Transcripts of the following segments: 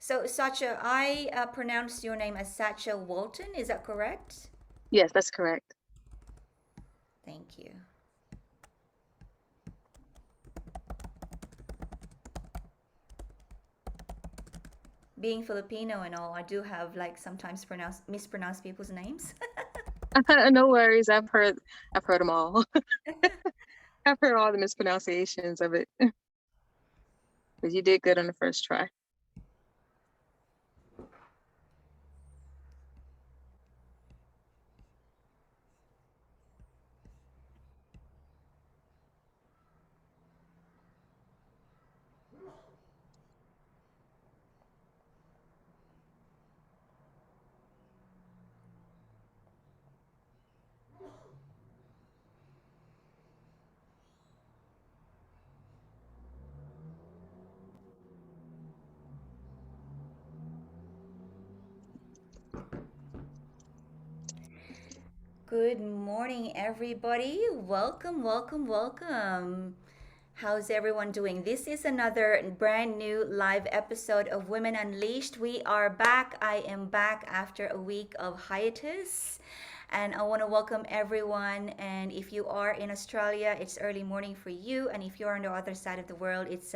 So, Sacha, I pronounced your name as Sacha Walton. Is that correct? Yes, that's correct. Thank you. Being Filipino and all, I do have like sometimes mispronounce people's names. No worries. I've heard them all. I've heard all the mispronunciations of it, but you did good on the first try. Good morning, everybody. Welcome, welcome, welcome. How's everyone doing? This is another brand new live episode of Women Unleashed. We are back. I am back after a week of hiatus. And I want to welcome everyone. And if you are in Australia, it's early morning for you. And if you're on the other side of the world, it's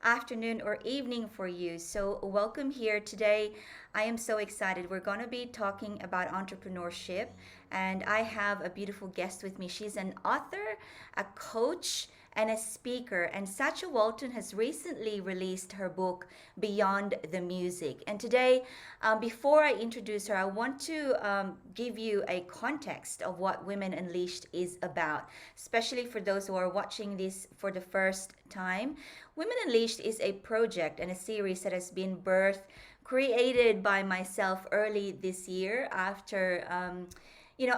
afternoon or evening for you. So, welcome here today. I am so excited. We're going to be talking about entrepreneurship, and I have a beautiful guest with me. She's an author, a coach, and a speaker. And Sacha Walton has recently released her book, Beyond the Music. And today, before I introduce her, I want to give you a context of what Women Unleashed is about, especially for those who are watching this for the first time. Women Unleashed is a project and a series that has been birthed, created by myself early this year after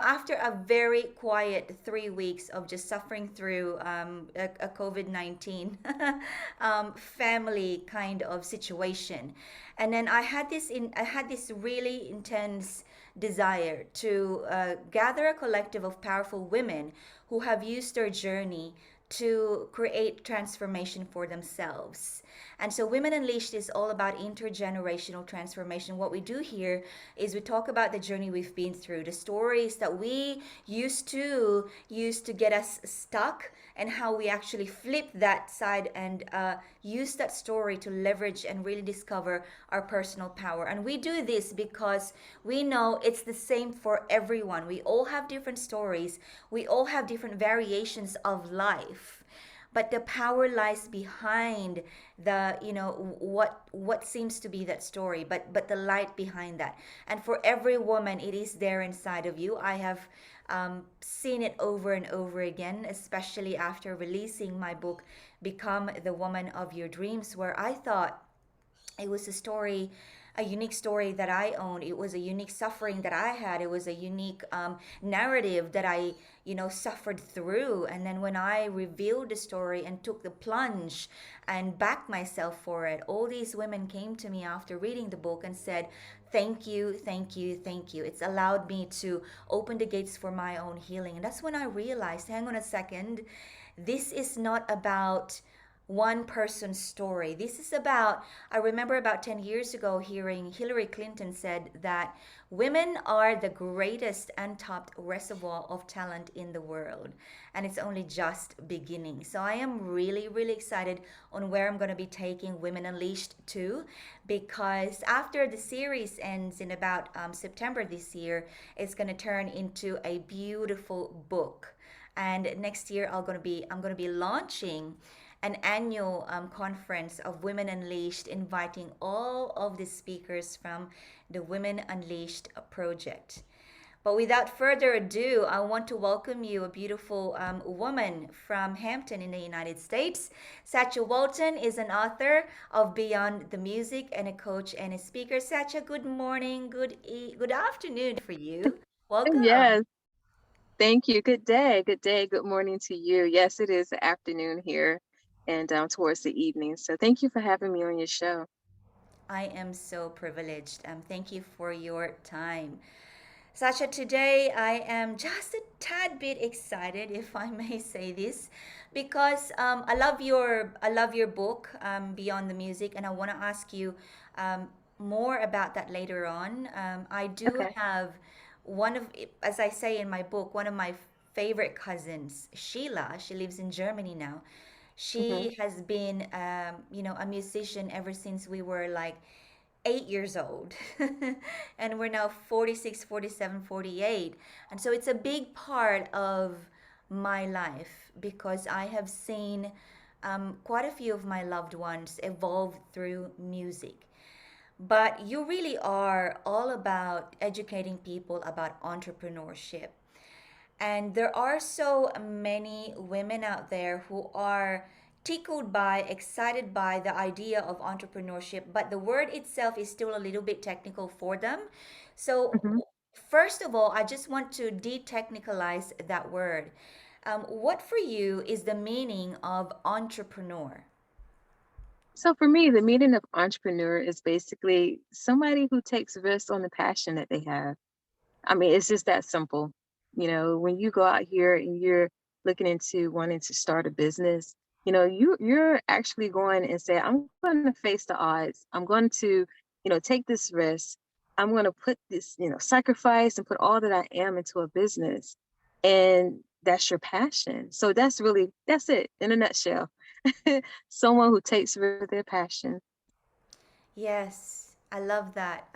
after a very quiet 3 weeks of just suffering through a COVID 19 family kind of situation. And then I had this really intense desire to gather a collective of powerful women who have used their journey to create transformation for themselves. And so Women Unleashed is all about intergenerational transformation. What we do here is we talk about the journey we've been through, the stories that we used to get us stuck, and how we actually flip that side and use that story to leverage and really discover our personal power. And we do this because we know it's the same for everyone. We all have different stories. We all have different variations of life, but the power lies behind the what seems to be that story, but the light behind that. And for every woman, it is there inside of you. I have seen it over and over again, especially after releasing my book, Become the Woman of Your Dreams, where I thought it was a story, a unique story that I owned. It was a unique suffering that I had. It was a unique narrative that I suffered through. And then when I revealed the story and took the plunge and backed myself for it, all these women came to me after reading the book and said, thank you, thank you, thank you. It's allowed me to open the gates for my own healing. And that's when I realized, hang on a second, this is not about one person's story. This is about, I remember about 10 years ago hearing Hillary Clinton said that women are the greatest untapped reservoir of talent in the world, and it's only just beginning. So I am really, really excited on where I'm going to be taking Women Unleashed to, because after the series ends in about September this year, it's going to turn into a beautiful book. And next year I'm going to be launching an annual conference of Women Unleashed, inviting all of the speakers from the Women Unleashed project. But without further ado, I want to welcome you, a beautiful woman from Hampton in the United States. Sacha Walton is an author of Beyond the Music and a coach and a speaker. Sacha, good morning, good afternoon for you. Welcome. Yes, thank you. Good day. Good day. Good morning to you. Yes, it is the afternoon here and towards the evening. So thank you for having me on your show. I am so privileged. Thank you for your time. Sacha, today I am just a tad bit excited, if I may say this, because I love your book, Beyond the Music, and I want to ask you um, more about that later on. I do Okay. have one of, as I say in my book, one of my favorite cousins, Sheila. She lives in Germany now. Hmm. She has been, a musician ever since we were like 8 years old. And we're now 46, 47, 48. And so it's a big part of my life because I have seen quite a few of my loved ones evolve through music. But you really are all about educating people about entrepreneurship. And there are so many women out there who are tickled by, excited by the idea of entrepreneurship, but the word itself is still a little bit technical for them. So, Hmm. first of all, I just want to detechnicalize that word. What for you is the meaning of entrepreneur? So for me, the meaning of entrepreneur is basically somebody who takes risks on the passion that they have. I mean, it's just that simple. When you go out here and you're looking into wanting to start a business, you're actually going and say, I'm going to face the odds. I'm going to, take this risk. I'm going to put this, sacrifice and put all that I am into a business. And that's your passion. So that's it in a nutshell. Someone who takes with their passion. Yes, I love that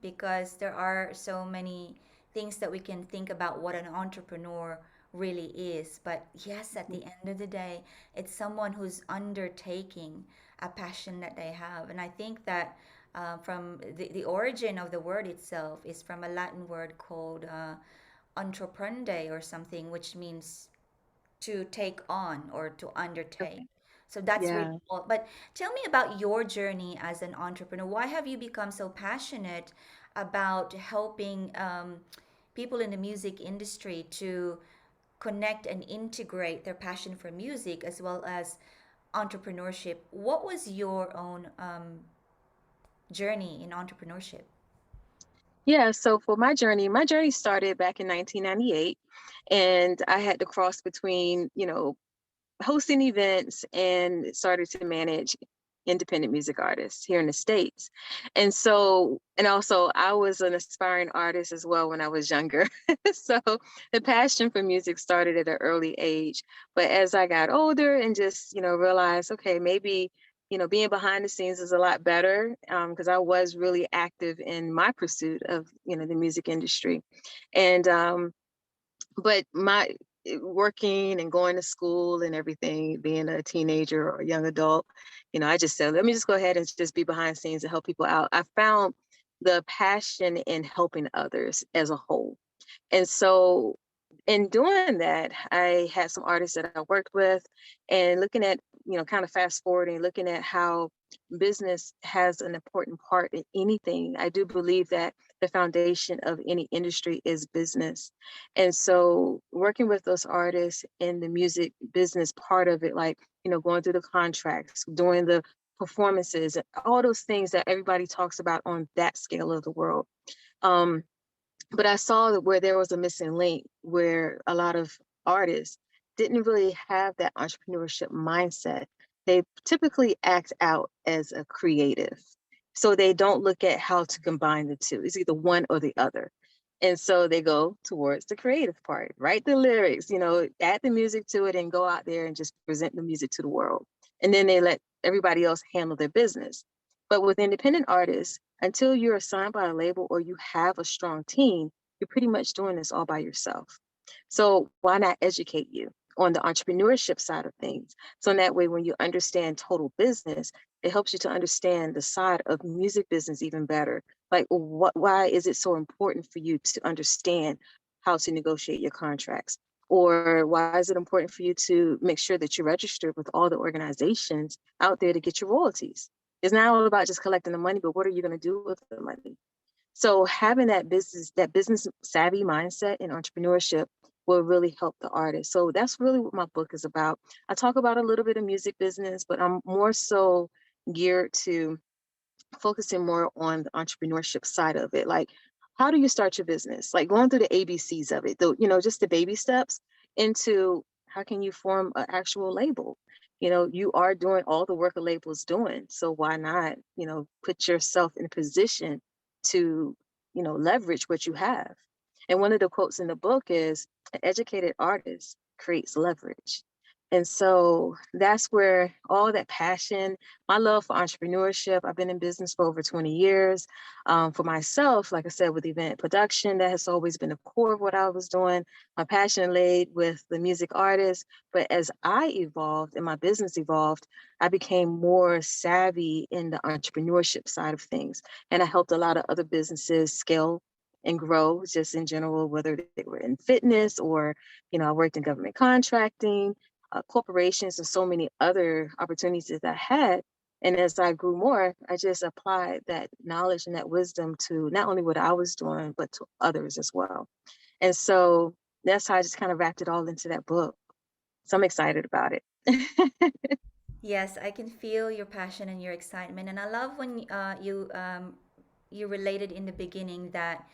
because there are so many things that we can think about what an entrepreneur really is. But yes, at the end of the day, it's someone who's undertaking a passion that they have. And I think that from the origin of the word itself is from a Latin word called entreprende or something, which means to take on or to undertake. Okay. So that's really Yeah. all. But tell me about your journey as an entrepreneur. Why have you become so passionate about helping people in the music industry to connect and integrate their passion for music as well as entrepreneurship? What was your own journey in entrepreneurship? Yeah, so for my journey started back in 1998, and I had to cross between, hosting events and started to manage independent music artists here in the States. And also I was an aspiring artist as well when I was younger. So the passion for music started at an early age. But as I got older and just, realized, okay, maybe, being behind the scenes is a lot better because I was really active in my pursuit of, the music industry. And but my working and going to school and everything, being a teenager or a young adult, I just said, let me just go ahead and just be behind the scenes and help people out. I found the passion in helping others as a whole. And so in doing that, I had some artists that I worked with and looking at, kind of fast forwarding, looking at how business has an important part in anything. I do believe that the foundation of any industry is business. And so working with those artists in the music business part of it, like, going through the contracts, doing the performances, all those things that everybody talks about on that scale of the world. Um, but I saw that where there was a missing link, where a lot of artists didn't really have that entrepreneurship mindset. They typically act out as a creative. So they don't look at how to combine the two. It's either one or the other. And so they go towards the creative part, write the lyrics, add the music to it and go out there and just present the music to the world. And then they let everybody else handle their business. But with independent artists, until you're assigned by a label or you have a strong team, you're pretty much doing this all by yourself. So why not educate you on the entrepreneurship side of things? So in that way, when you understand total business, it helps you to understand the side of music business even better. Like why is it so important for you to understand how to negotiate your contracts? Or why is it important for you to make sure that you're registered with all the organizations out there to get your royalties? It's not all about just collecting the money, but what are you going to do with the money? So having that business savvy mindset in entrepreneurship will really help the artist. So that's really what my book is about. I talk about a little bit of music business, but I'm more so geared to focusing more on the entrepreneurship side of it. Like, how do you start your business? Like going through the ABCs of it, just the baby steps into how can you form an actual label? You are doing all the work a label is doing. So why not, put yourself in a position to, leverage what you have? And one of the quotes in the book is an educated artist creates leverage. And so that's where all that passion, my love for entrepreneurship, I've been in business for over 20 years. For myself, like I said, with event production, that has always been the core of what I was doing. My passion laid with the music artist. But as I evolved and my business evolved, I became more savvy in the entrepreneurship side of things. And I helped a lot of other businesses scale and grow just in general, whether they were in fitness or, I worked in government contracting, corporations, and so many other opportunities that I had. And as I grew more, I just applied that knowledge and that wisdom to not only what I was doing, but to others as well. And so that's how I just kind of wrapped it all into that book. So I'm excited about it. Yes, I can feel your passion and your excitement, and I love when you related in the beginning that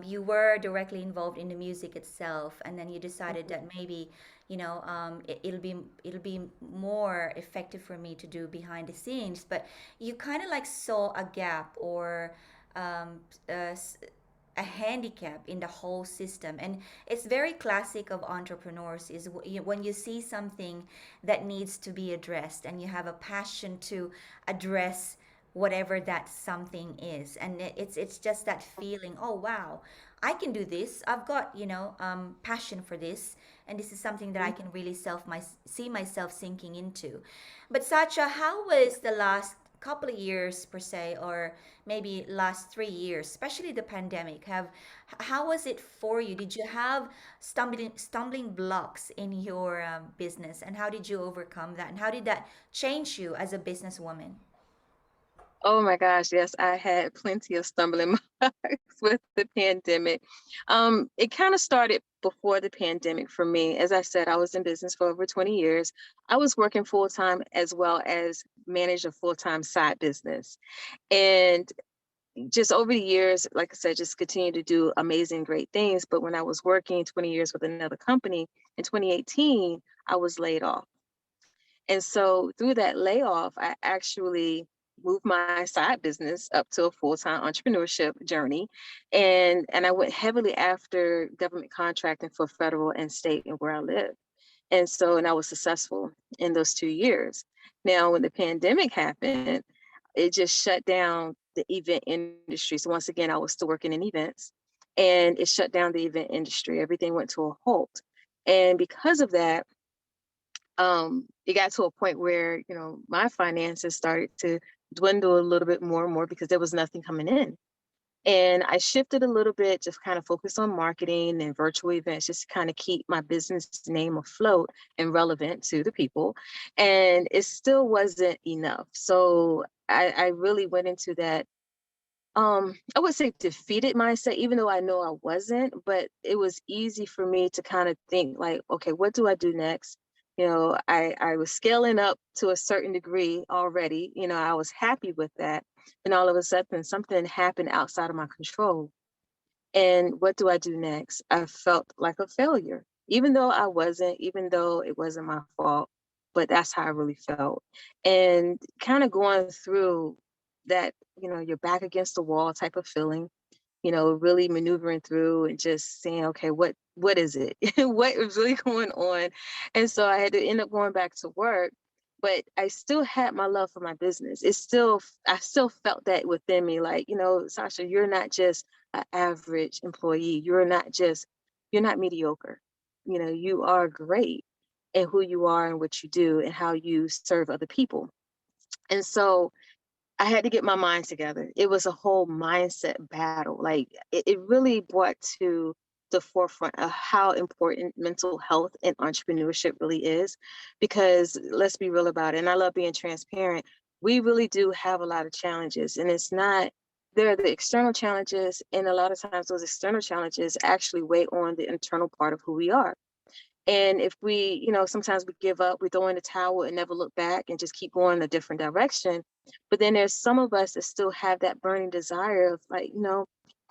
you were directly involved in the music itself, and then you decided that maybe it'll be more effective for me to do behind the scenes, but you kind of like saw a gap or um, uh, a handicap in the whole system. And it's very classic of entrepreneurs is when you see something that needs to be addressed and you have a passion to address whatever that something is, and it's just that feeling, oh wow, I can do this, I've got passion for this, and this is something that I can really see myself sinking into. But Sacha, how was the last couple of years per se, or maybe last 3 years, especially the pandemic, have how was it for you? Did you have stumbling blocks in your business, and how did you overcome that, and how did that change you as a businesswoman? Oh my gosh, yes, I had plenty of stumbling blocks with the pandemic. It kind of started before the pandemic for me. As I said, I was in business for over 20 years. I was working full time as well as manage a full-time side business. And just over the years, like I said, just continue to do amazing, great things. But when I was working 20 years with another company in 2018, I was laid off. And so through that layoff, I actually moved my side business up to a full-time entrepreneurship journey. And I went heavily after government contracting for federal and state and where I live. And I was successful in those 2 years. Now, when the pandemic happened, it just shut down the event industry. So once again, I was still working in events, and it shut down the event industry. Everything went to a halt. And because of that, it got to a point where, my finances started to dwindle a little bit more and more because there was nothing coming in. And I shifted a little bit, just kind of focused on marketing and virtual events, just to kind of keep my business name afloat and relevant to the people. And it still wasn't enough. So I really went into that, I would say defeated mindset, even though I know I wasn't, but it was easy for me to kind of think like, okay, what do I do next? I was scaling up to a certain degree already. I was happy with that. And all of a sudden something happened outside of my control. And what do I do next? I felt like a failure, even though I wasn't, even though it wasn't my fault, but that's how I really felt. And kind of going through that, you're back against the wall type of feeling, really maneuvering through and just saying, okay, what is it? What is really going on? And so I had to end up going back to work, but I still had my love for my business. I still felt that within me, like, Sasha, you're not just an average employee. You're not mediocre. You are great in who you are and what you do and how you serve other people. And so I had to get my mind together. It was a whole mindset battle. Like it really brought to the forefront of how important mental health and entrepreneurship really is. Because let's be real about it. And I love being transparent. We really do have a lot of challenges. And there are the external challenges. And a lot of times those external challenges actually weigh on the internal part of who we are. And if we, sometimes we give up, we throw in the towel and never look back and just keep going a different direction. But then there's some of us that still have that burning desire of like,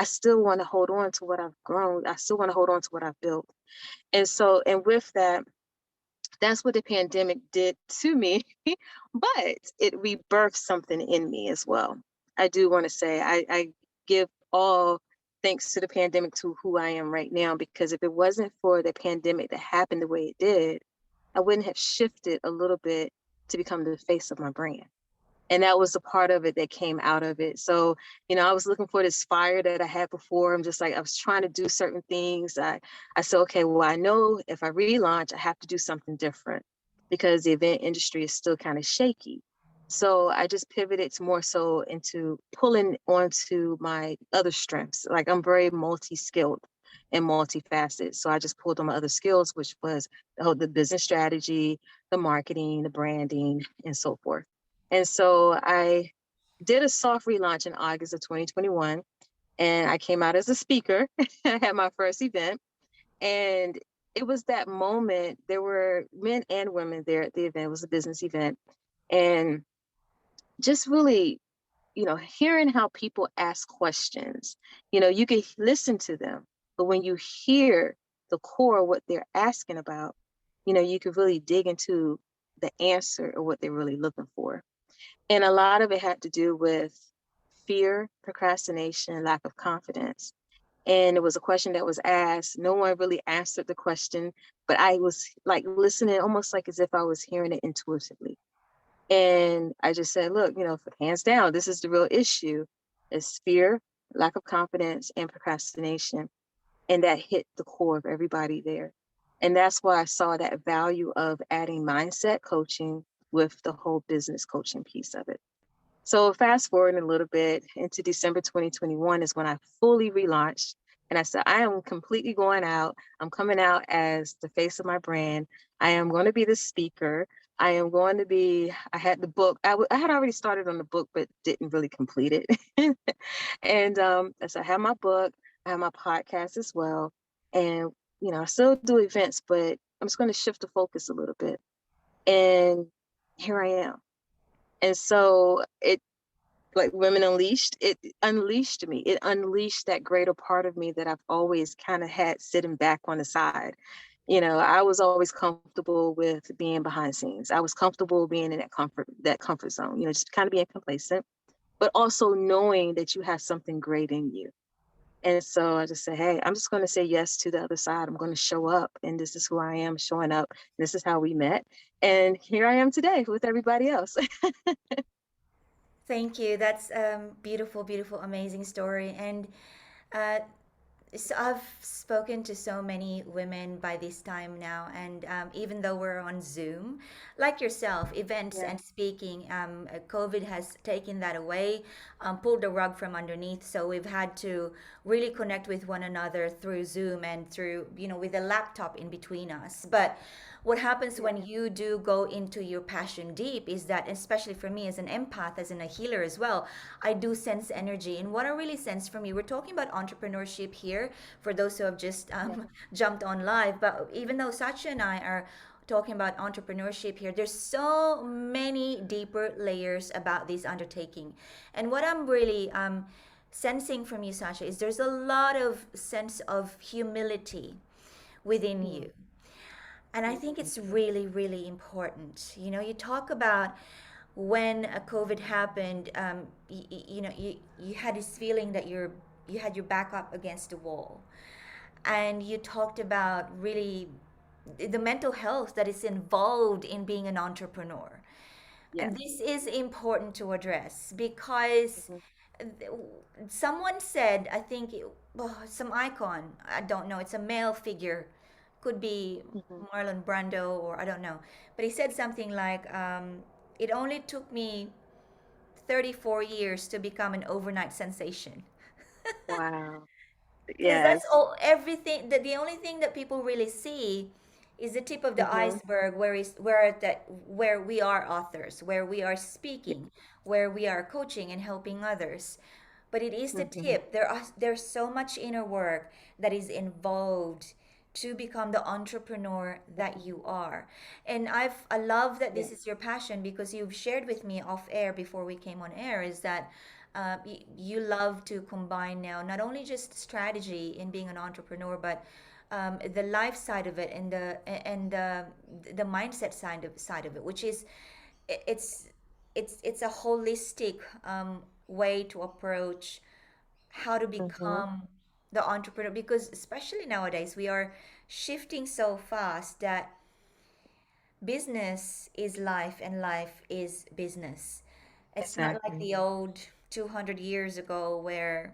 I still want to hold on to what I've grown. I still want to hold on to what I've built. And so, and with that, that's what the pandemic did to me, but it rebirthed something in me as well. I do want to say I give all thanks to the pandemic to who I am right now, because if it wasn't for the pandemic that happened the way it did, I wouldn't have shifted a little bit to become the face of my brand. And that was a part of it that came out of it. So, I was looking for this fire that I had before. I'm just like, I was trying to do certain things. I said, okay, well, I know if I relaunch, I have to do something different because the event industry is still kind of shaky. So I just pivoted to more so into pulling onto my other strengths. Like, I'm very multi-skilled and multifaceted. So I just pulled on my other skills, which was the business strategy, the marketing, the branding, and so forth. And so I did a soft relaunch in August of 2021, and I came out as a speaker. I had my first event, and it was that moment. There were men and women there at the event. It was a business event, and just really, hearing how people ask questions. You can listen to them, but when you hear the core of what they're asking about, you can really dig into the answer or what they're really looking for. And a lot of it had to do with fear, procrastination, lack of confidence. And it was a question that was asked. No one really answered the question, but I was like listening almost like as if I was hearing it intuitively. And I just said, look, hands down, this is the real issue. It's fear, lack of confidence, and procrastination. And that hit the core of everybody there. And that's why I saw that value of adding mindset coaching with the whole business coaching piece of it. So fast forward a little bit into December 2021 is when I fully relaunched. And I said, I am completely going out. I'm coming out as the face of my brand. I am going to be the speaker. I am going to be, I had the book. I had already started on the book, but didn't really complete it. And so I have my book. I have my podcast as well. And, I still do events, but I'm just going to shift the focus a little bit. And here I am. And so it, like Women Unleashed, it unleashed me. It unleashed that greater part of me that I've always kind of had sitting back on the side. I was always comfortable with being behind scenes. I was comfortable being in that comfort zone, just kind of being complacent, but also knowing that you have something great in you. And so I just say, hey, I'm just going to say yes to the other side. I'm going to show up, and this is who I am showing up. This is how we met. And here I am today with everybody else. Thank you. That's beautiful, beautiful, amazing story. And uh, so I've spoken to so many women by this time now, and even though we're on Zoom, like yourself, events Yeah. and speaking, COVID has taken that away, pulled the rug from underneath. So we've had to really connect with one another through Zoom and through, with a laptop in between us. But what happens Yeah. when you do go into your passion deep is that, especially for me as an empath, as in a healer as well, I do sense energy. And what I really sense from you, we're talking about entrepreneurship here for those who have just Yeah. jumped on live. But even though Sacha and I are talking about entrepreneurship here, there's so many deeper layers about this undertaking. And what I'm really sensing from you, Sacha, is there's a lot of sense of humility within Mm. you. And I think Mhm. it's really, really important. You talk about when COVID happened, you had this feeling that you had your back up against the wall. And you talked about really the mental health that is involved in being an entrepreneur. Yeah. And this is important to address because Mhm. th- someone said, I think, some icon, I don't know, it's a male figure, could be Mhm. Marlon Brando or I don't know, but he said something like, it only took me 34 years to become an overnight sensation. Wow. Because that's Yes. all, everything, the only thing that people really see is the tip of the Mhm. iceberg, where we are authors, where we are Yeah. speaking, where we are coaching and helping others. But it is the Mhm. tip. There's so much inner work that is involved to become the entrepreneur that you are. And I love that Yeah. this is your passion because you've shared with me off air before we came on air is that You love to combine now not only just strategy in being an entrepreneur, but the life side of it and the mindset side of it, which is it's it's a holistic way to approach how to Mm-hmm. become the entrepreneur, because especially nowadays we are shifting so fast that business is life and life is business. It's not like Exactly. the old 200 years ago where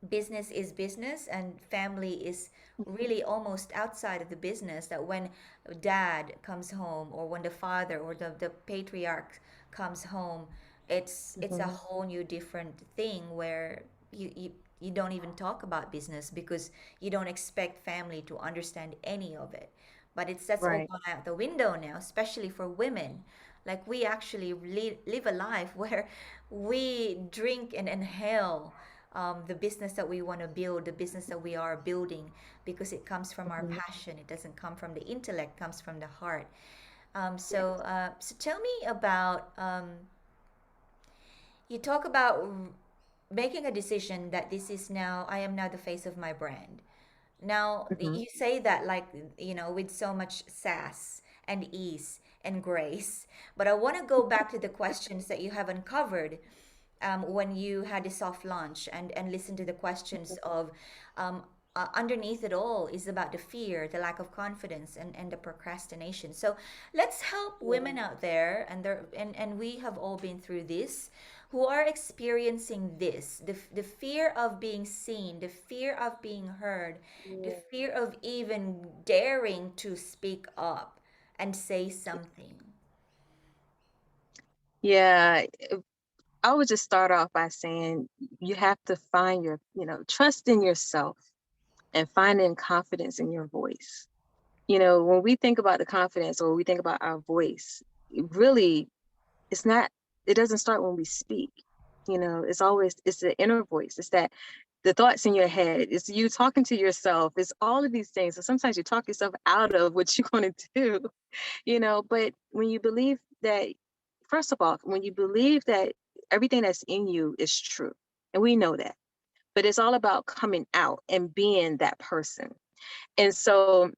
business is business and family is really almost outside of the business, that when dad comes home or when the father or the patriarch comes home, it's a Mm-hmm. whole new different thing where you don't even talk about business because you don't expect family to understand any of it. But it's that's all Right. gone out the window now, especially for women. Like we actually live a life where we drink and inhale the business that we want to build, the business that we are building, because it comes from our Mm-hmm. passion. It doesn't come from the intellect, it comes from the heart. Yes. So tell me about you talk about making a decision that this is now, I am now the face of my brand. Now, Mm-hmm. you say that like, with so much sass and ease and grace. But I want to go back to the questions that you have uncovered when you had a soft launch, and listen to the questions of um, underneath it all is about the fear, the lack of confidence, and the procrastination. So let's help Yeah. women out there, and we have all been through this, who are experiencing this, the fear of being seen, the fear of being heard, the Yeah. fear of even daring to speak up and say something. Yeah, I would just start off by saying you have to find trust in yourself and finding confidence in your voice. When we think about the confidence or we think about our voice, really, it's not, it doesn't start when we speak. It's the inner voice. It's that the thoughts in your head. It's you talking to yourself. It's all of these things. So sometimes you talk yourself out of what you're going to do, but when you believe that, first of all, when you believe that everything that's in you is true, and we know that, but it's all about coming out and being that person. And so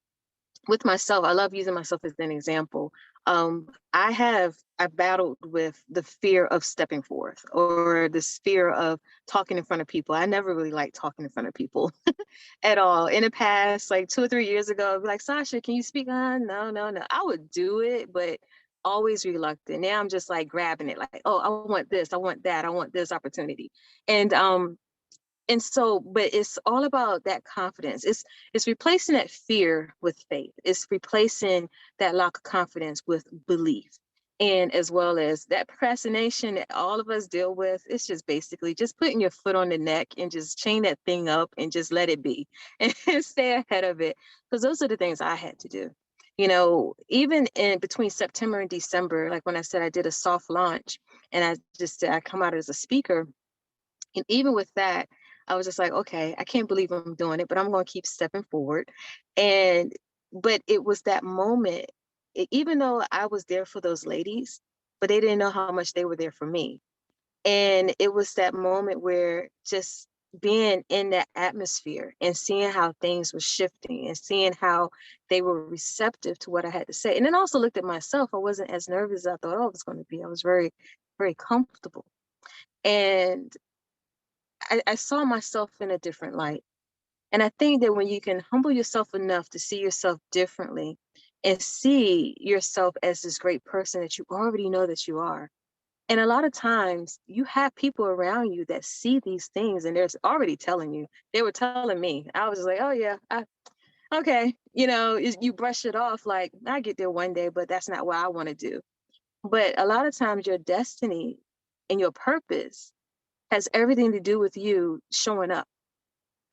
with myself, I love using myself as an example. I've battled with the fear of stepping forth or this fear of talking in front of people. I never really liked talking in front of people at all. In the past, like 2 or 3 years ago, I'd be like, Sasha, can you speak on? No, no, no. I would do it, but always reluctant. Now I'm just like grabbing it, like, oh, I want this, I want that, I want this opportunity. And but it's all about that confidence. It's replacing that fear with faith. It's replacing that lack of confidence with belief. And as well as that procrastination that all of us deal with, it's just basically just putting your foot on the neck and just chain that thing up and just let it be and stay ahead of it. Because those are the things I had to do. Even in between September and December, like when I said I did a soft launch and I come out as a speaker, and even with that, I was just like, okay, I can't believe I'm doing it, but I'm going to keep stepping forward. And, but it was that moment, even though I was there for those ladies, but they didn't know how much they were there for me. And it was that moment where just being in that atmosphere and seeing how things were shifting and seeing how they were receptive to what I had to say. And then also looked at myself. I wasn't as nervous as I thought I was going to be. I was very, very comfortable. And I saw myself in a different light. And I think that when you can humble yourself enough to see yourself differently and see yourself as this great person that you already know that you are. And a lot of times you have people around you that see these things and they're already telling you. They were telling me. I was just like, oh yeah, okay. You brush it off like I get there one day, but that's not what I want to do. But a lot of times your destiny and your purpose has everything to do with you showing up.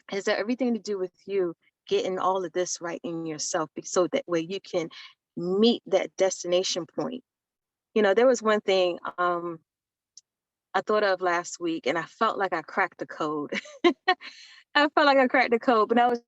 Has everything to do with you getting all of this right in yourself so that way you can meet that destination point. There was one thing I thought of last week and I felt like I cracked the code. I felt like I cracked the code, but I was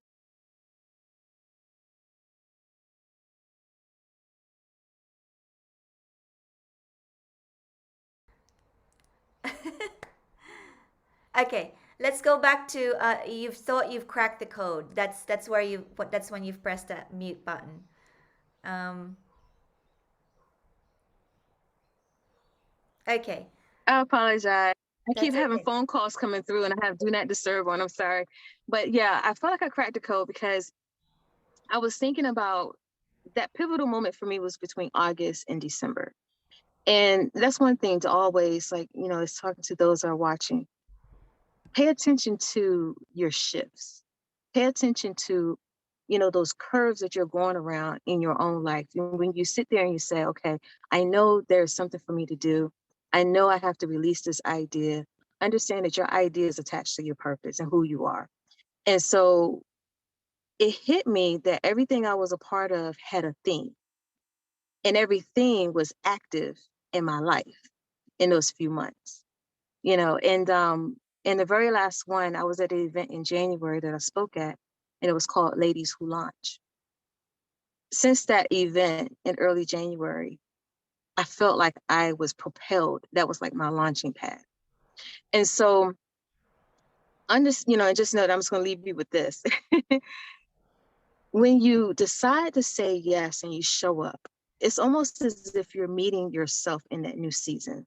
Okay, let's go back to you've thought you've cracked the code. That's where you what that's when you've pressed that mute button. Um, okay, I apologize. I keep that's having okay. phone calls coming through and I have do not disturb on. I'm sorry. But yeah, I felt like I cracked the code because I was thinking about that pivotal moment for me was between August and December. And that's one thing to always like, is talking to those that are watching. Pay attention to your shifts. Pay attention to, those curves that you're going around in your own life. And when you sit there and you say, okay, I know there's something for me to do. I know I have to release this idea. Understand that your idea is attached to your purpose and who you are. And so it hit me that everything I was a part of had a theme, and everything was active in my life in those few months, and the very last one, I was at an event in January that I spoke at, and it was called Ladies Who Launch. Since that event in early January, I felt like I was propelled. That was like my launching pad. And so I'm just, and just know that I'm just going to leave you with this. When you decide to say yes and you show up, it's almost as if you're meeting yourself in that new season,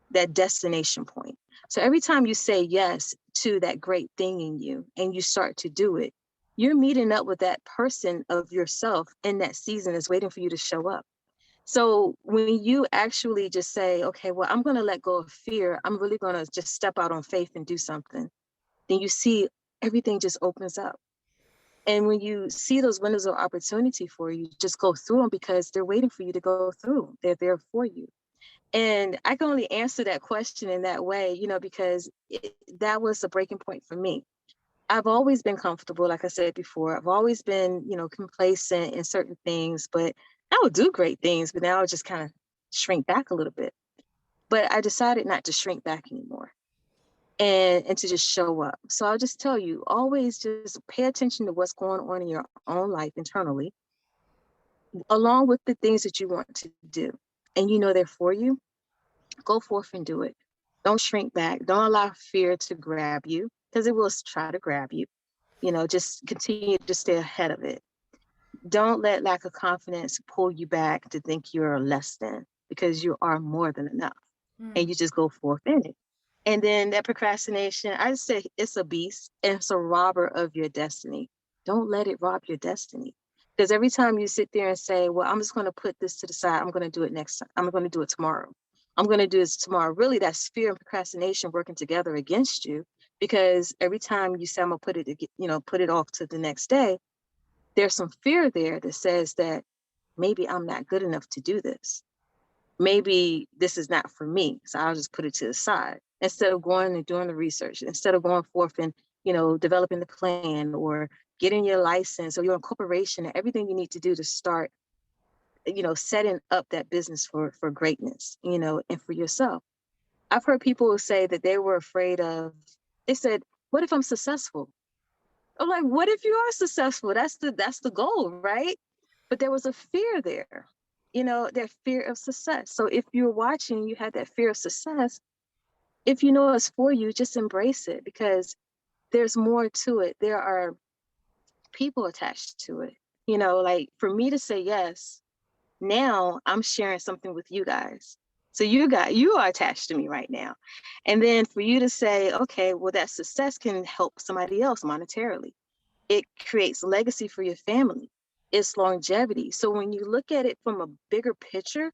that destination point. So every time you say yes to that great thing in you and you start to do it, you're meeting up with that person of yourself in that season is waiting for you to show up. So when you actually just say, okay, well, I'm going to let go of fear, I'm really going to just step out on faith and do something, then you see everything just opens up. And when you see those windows of opportunity for you, just go through them because they're waiting for you to go through. They're there for you. And I can only answer that question in that way, because that was a breaking point for me. I've always been comfortable, like I said before. I've always been, complacent in certain things, but I would do great things, but now I just kind of shrink back a little bit. But I decided not to shrink back anymore and to just show up. So I'll just tell you, always just pay attention to what's going on in your own life internally, along with the things that you want to do. And they're for you. Go forth and do it. Don't shrink back. Don't allow fear to grab you because it will try to grab you. Just continue to stay ahead of it. Don't let lack of confidence pull you back to think you're less than, because you are more than enough, and Mm. you just go forth in it. And then that procrastination, I say it's a beast and it's a robber of your destiny. Don't let it rob your destiny. Because every time you sit there and say, well, I'm just going to put this to the side, I'm going to do it next time. I'm going to do it tomorrow. I'm going to do this tomorrow. Really, that's fear and procrastination working together against you. Because every time you say, I'm going to put it off to the next day, there's some fear there that says that maybe I'm not good enough to do this. Maybe this is not for me. So I'll just put it to the side instead of going and doing the research, instead of going forth and, developing the plan or getting your license or your incorporation and everything you need to do to start, setting up that business for greatness, and for yourself. I've heard people say that they were afraid of, they said, what if I'm successful? I'm like, what if you are successful? That's the goal, right? But there was a fear there, that fear of success. So if you're watching, you have that fear of success. If you know it's for you, just embrace it because there's more to it. There are people attached to it. Like for me to say yes, now I'm sharing something with you guys. So you are attached to me right now. And then for you to say, okay, well, that success can help somebody else monetarily. It creates legacy for your family. It's longevity. So when you look at it from a bigger picture,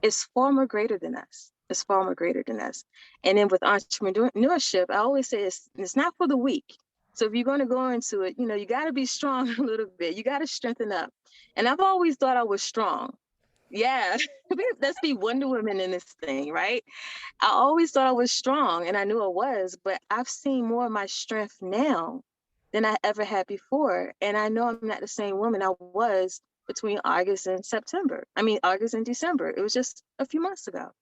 it's far more greater than us. It's far more greater than us. And then with entrepreneurship, I always say it's not for the weak. So if you're going to go into it, you got to be strong a little bit. You got to strengthen up. And I've always thought I was strong. Yeah, let's be Wonder Woman in this thing, right? I always thought I was strong and I knew I was, but I've seen more of my strength now than I ever had before. And I know I'm not the same woman I was between August and September. I mean, August and December. It was just a few months ago.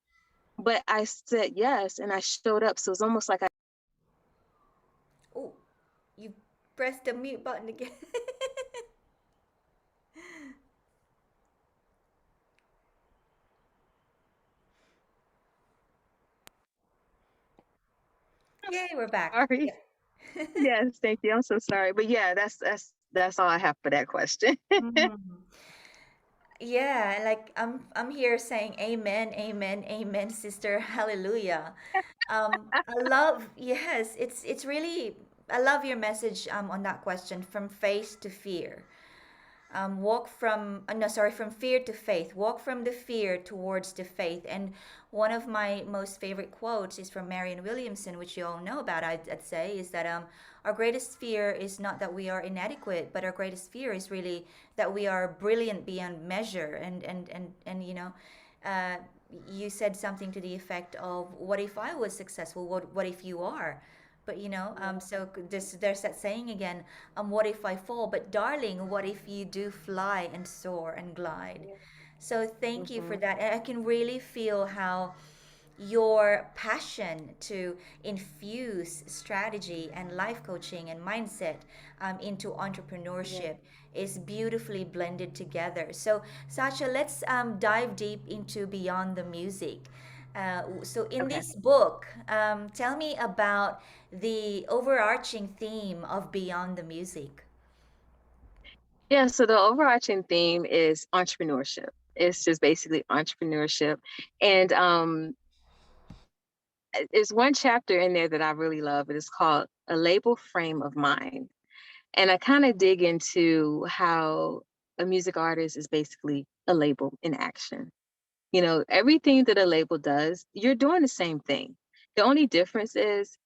But I said yes and I showed up. So it's almost like Oh, you pressed the mute button again. Yay, we're back. Sorry. Yeah. Yes, thank you. I'm so sorry. But yeah, that's all I have for that question. Mhm. Yeah, like I'm here saying amen, amen, amen, sister, hallelujah. I love, yes, it's really, I love your message on that question, from faith to fear. Walk from no, sorry, from fear to faith. Walk from the fear towards the faith. And one of my most favorite quotes is from Marianne Williamson, which you all know about. I'd say is that our greatest fear is not that we are inadequate, but our greatest fear is really that we are brilliant beyond measure. And uh, you said something to the effect of, "What if I was successful? What if you are?" But so there's that saying again, what if I fall? But darling, what if you do fly and soar and glide? So thank you for Hmm. that. And I can really feel how your passion to infuse strategy and life coaching and mindset into Yeah. entrepreneurship is beautifully blended together. So, Sacha, let's dive deep into Beyond the Music. So, in Okay. this book, tell me about the overarching theme of Beyond the Music. Yeah, so the overarching theme is entrepreneurship. It's just basically entrepreneurship. And there's one chapter in there that I really love. It is called A Label Frame of Mind. And I kind of dig into how a music artist is basically a label in action. Everything that a label does, you're doing the same thing. The only difference is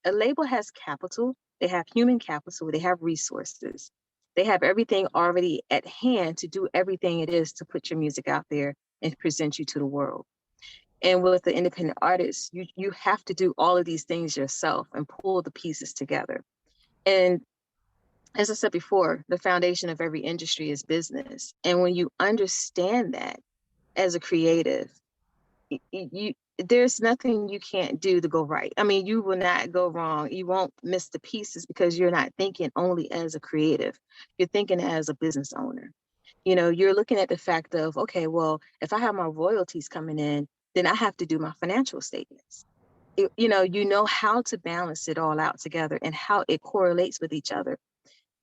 a label has capital, they have human capital, they have resources, they have everything already at hand to do everything it is to put your music out there and present you to the world. And with the independent artist, you have to do all of these things yourself and pull the pieces together. And as I said before, the foundation of every industry is business. And when you understand that as a creative, you there's nothing you can't do to go right. I mean, you will not go wrong. You won't miss the pieces because you're not thinking only as a creative. You're thinking as a business owner. You're looking at the fact of, okay, well, if I have my royalties coming in, then I have to do my financial statements. You know how to balance it all out together and how it correlates with each other.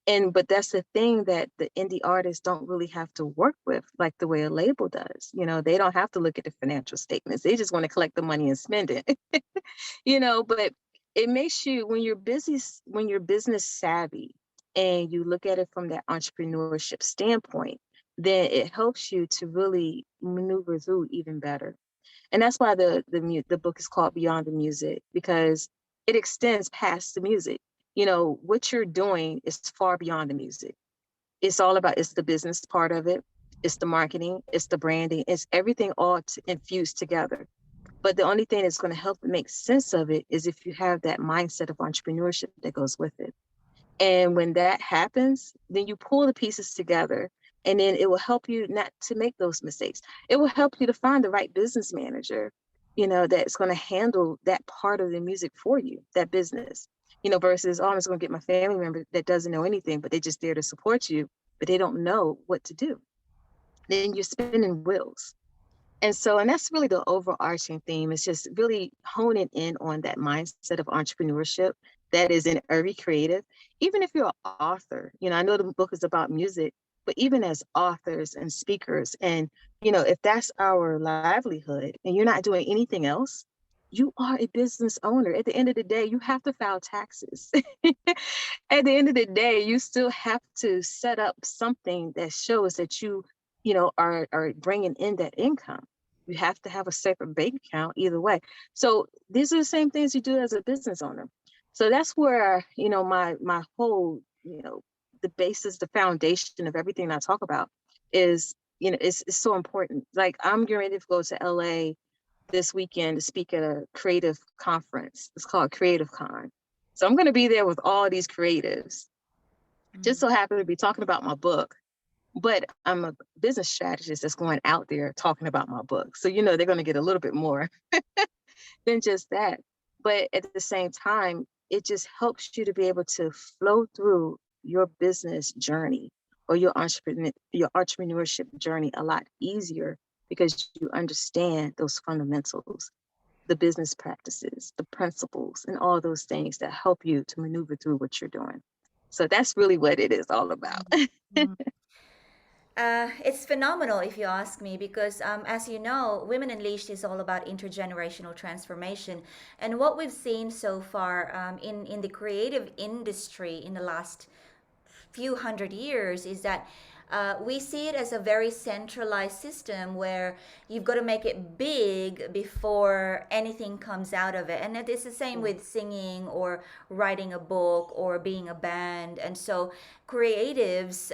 But that's the thing that the indie artists don't really have to work with like the way a label does. They don't have to look at the financial statements. They just want to collect the money and spend it. But it makes you, when you're business savvy and you look at it from that entrepreneurship standpoint, then it helps you to really maneuver through even better. And that's why the book is called Beyond the Music, because it extends past the music. What you're doing is far beyond the music. It's the business part of it, it's the marketing, it's the branding, it's everything all infused together. But the only thing that's going to help make sense of it is if you have that mindset of entrepreneurship that goes with it. And when that happens, then you pull the pieces together, and then it will help you not to make those mistakes. It will help you to find the right business manager, that's going to handle that part of the music for you, that business, versus, oh, I'm just going to get my family member that doesn't know anything, but they just there to support you, but they don't know what to do. Then you're spinning wheels. And that's really the overarching theme. It's just really honing in on that mindset of entrepreneurship that is in every creative. Even if you're an author, I know the book is about music, but even as authors and speakers, and, if that's our livelihood and you're not doing anything else, you are a business owner. At the end of the day, you have to file taxes. At the end of the day, you still have to set up something that shows that are bringing in that income. You have to have a separate bank account either way. So these are the same things you do as a business owner. So that's where, my whole, the basis, the foundation of everything I talk about is, it's so important. Like, I'm getting ready to go to LA this weekend to speak at a creative conference. It's called Creative Con. So I'm going to be there with all these creatives. Just Mm. so happen to be talking about my book, but I'm a business strategist that's going out there talking about my book. So, they're going to get a little bit more than just that. But at the same time, it just helps you to be able to flow through your business journey or your entrepreneurship journey a lot easier because you understand those fundamentals. the business practices, the principles, and all those things that help you to maneuver through what you're doing. So that's really what it is all about. Mhm. It's phenomenal, if you ask me, because as you know, Women Unleashed is all about intergenerational transformation. And what we've seen so far in the creative industry in the last few hundred years is that we see it as a very centralized system where you've got to make it big before anything comes out of it. And it is the same Yeah. with singing or writing a book or being a band. And so, creatives,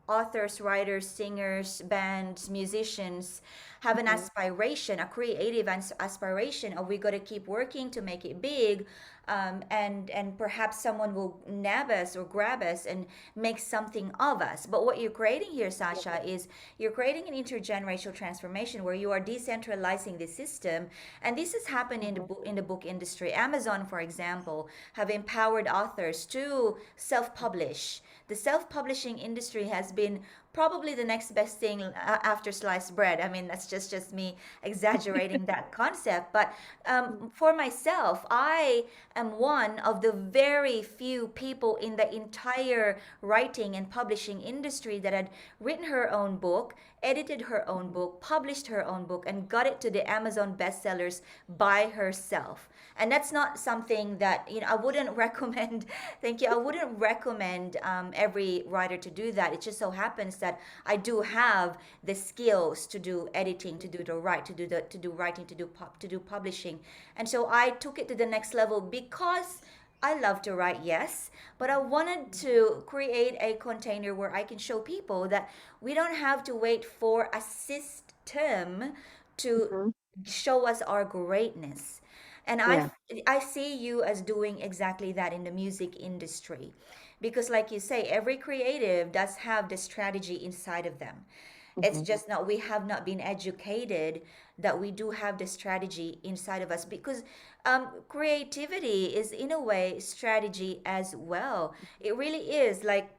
authors, writers, singers, bands, musicians have an Mhm. aspiration, a creative aspiration of we got to keep working to make it big, and perhaps someone will nab us or grab us and make something of us. But what you're creating here, Yeah. Sasha, is you're creating an intergenerational transformation where you are decentralizing the system, and this has happened in the Mhm. book industry. Amazon, for example, have empowered authors to self-publish. The self-publishing industry has been probably the next best thing after sliced bread. I mean, that's just me exaggerating that concept. But for myself, I am one of the very few people in the entire writing and publishing industry that had written her own book, edited her own Mhm. book, published her own book, and got it to the Amazon bestsellers by herself. And that's not something that, I wouldn't recommend. Thank you. I wouldn't recommend every writer to do that. It just so happens that I do have the skills to do editing, to do the write, to do writing, to do publishing, and so I took it to the next level because I love to write, yes, but I wanted to create a container where I can show people that we don't have to wait for a system to Mhm. show us our greatness. And Yeah. I see you as doing exactly that in the music industry. Because, like you say, every creative does have the strategy inside of them. It's Mhm. just not, we have not been educated that we do have the strategy inside of us, because creativity is, in a way, strategy as well. It really is. Like,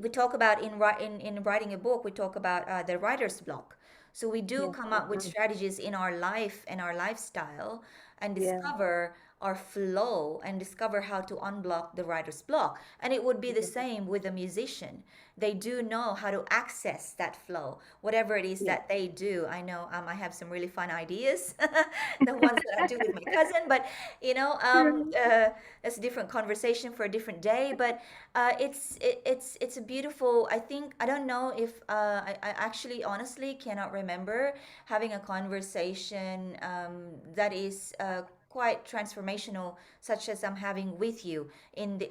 we talk about in writing a book, we talk about the writer's block. So we do Yeah. come up with Mhm. strategies in our life and our lifestyle, and Yeah. discover our flow and discover how to unblock the writer's block. And it would be the Mhm. same with a musician. They do know how to access that flow, whatever it is Yeah. that they do. I know I have some really fun ideas, the ones that I do with my cousin, but that's a different conversation for a different day. But it's a beautiful. I think I don't know if I actually honestly cannot remember having a conversation that is quite transformational, such as I'm having with you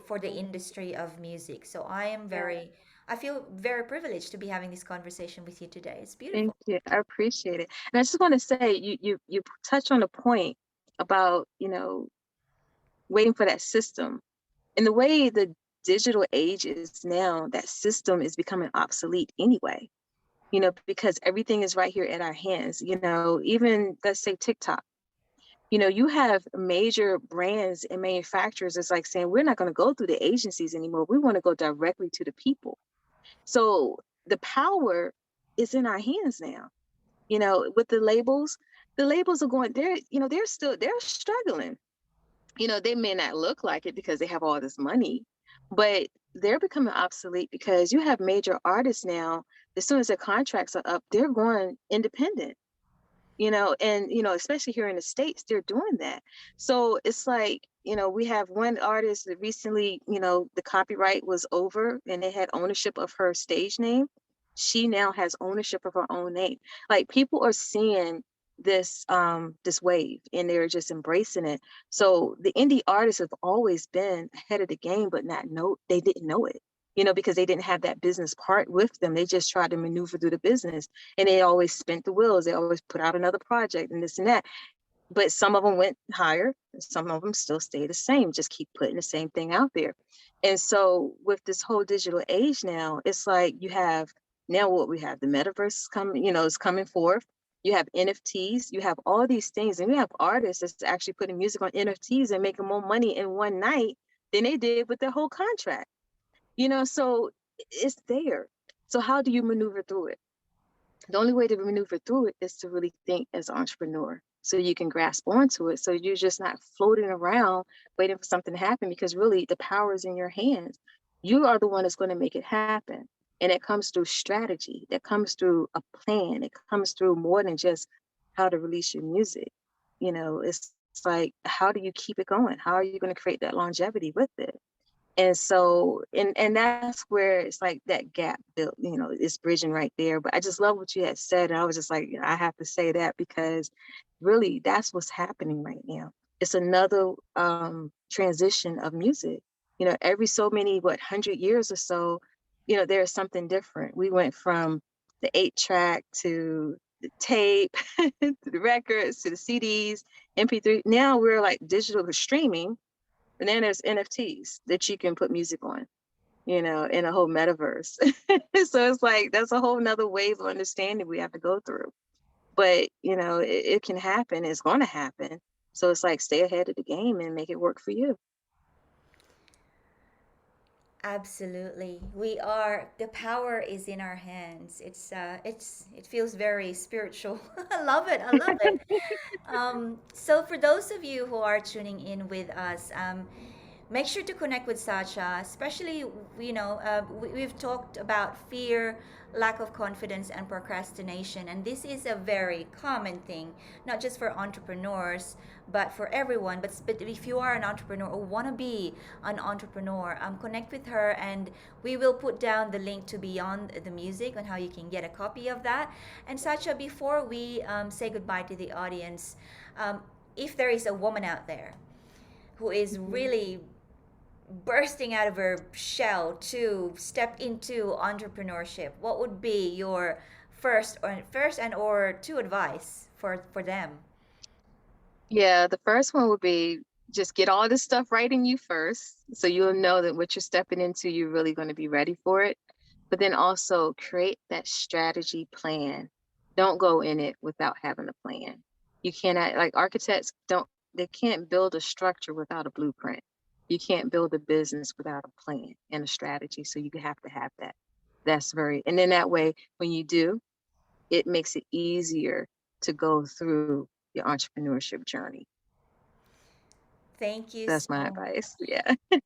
for the Mhm. industry of music. So Yeah. I feel very privileged to be having this conversation with you today. It's Thank beautiful. you. I appreciate it. And I just want to say, you touch on a point about, waiting for that system. And the way the digital age is now, that system is becoming obsolete anyway, because everything is right here at our hands. Even let's say TikTok, you have major brands and manufacturers. It's like saying, we're not going to go through the agencies anymore. We want to go directly to the people. So the power is in our hands now. With the labels are going, they're struggling. They may not look like it because they have all this money, but they're becoming obsolete because you have major artists now. As soon as their contracts are up, they're going independent. And especially here in the States, they're doing that. So it's like, we have one artist that recently, the copyright was over and they had ownership of her stage name. She now has ownership of her own name. Like, people are seeing this wave and they're just embracing it. So the indie artists have always been ahead of the game, but not know they didn't know it. Because they didn't have that business part with them. They just tried to maneuver through the business, and they always spent the wheels. They always put out another project and this and that. But some of them went higher, and some of them still stay the same, just keep putting the same thing out there. And so with this whole digital age now, it's like you have now what we have, the metaverse is coming, is coming forth. You have NFTs, you have all these things, and you have artists that's actually putting music on NFTs and making more money in one night than they did with their whole contract. So it's there. So how do you maneuver through it? The only way to maneuver through it is to really think as an entrepreneur. so you can grasp onto it. So you're just not floating around waiting for something to happen, because really the power is in your hands. You are the one that's going to make it happen. And it comes through strategy, that comes through a plan, it comes through more than just how to release your music. It's like, how do you keep it going? How are you going to create that longevity with it? And so, and that's where it's like that gap built, it's bridging right there. But I just love what you had said. And I was just like, I have to say that, because really that's what's happening right now. It's another transition of music. Every so many, 100 years or so, there's something different. We went from the 8-track to the tape to the records to the CDs, MP3. Now we're like digital streaming, and then there's NFTs that you can put music on, in a whole metaverse. So it's like, that's a whole nother wave of understanding we have to go through. But, it can happen. It's going to happen. So it's like, stay ahead of the game and make it work for you. Absolutely. We are, the power is in our hands. It feels very spiritual. I love it. I love it. So for those of you who are tuning in with us, make sure to connect with Sacha, especially, we've talked about fear, lack of confidence, and procrastination. And this is a very common thing, not just for entrepreneurs, but for everyone. But if you are an entrepreneur or want to be an entrepreneur, connect with her, and we will put down the link to Beyond the Music on how you can get a copy of that. And Sacha, before we say goodbye to the audience, um, if there is a woman out there who is Mhm. really bursting out of her shell to step into entrepreneurship, what would be your first and or two advice for them? Yeah, the first one would be, just get all this stuff right in you first, so you'll know that what you're stepping into, you're really going to be ready for it. But then also create that strategy plan. Don't go in it without having a plan. You cannot, like architects don't, they can't build a structure without a blueprint. You can't build a business without a plan and a strategy. So you have to have that. And then that way, when you do, it makes it easier to go through your entrepreneurship journey. Thank you That's my so much. advice. Yeah. And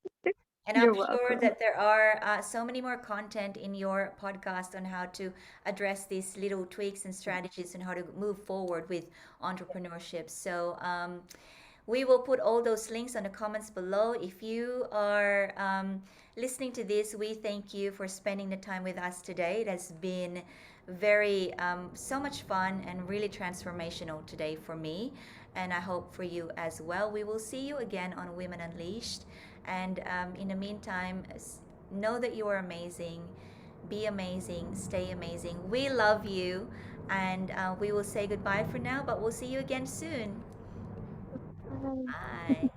I'm You're sure welcome. that there are so many more content in your podcast on how to address these little tweaks and strategies and how to move forward with entrepreneurship. So we will put all those links on the comments below. If you are listening to this, we thank you for spending the time with us today. It has been very, so much fun and really transformational today for me. And I hope for you as well. We will see you again on Women Unleashed. And in the meantime, know that you are amazing. Be amazing. Stay amazing. We love you. And we will say goodbye for now, but we'll see you again soon. Bye. Bye.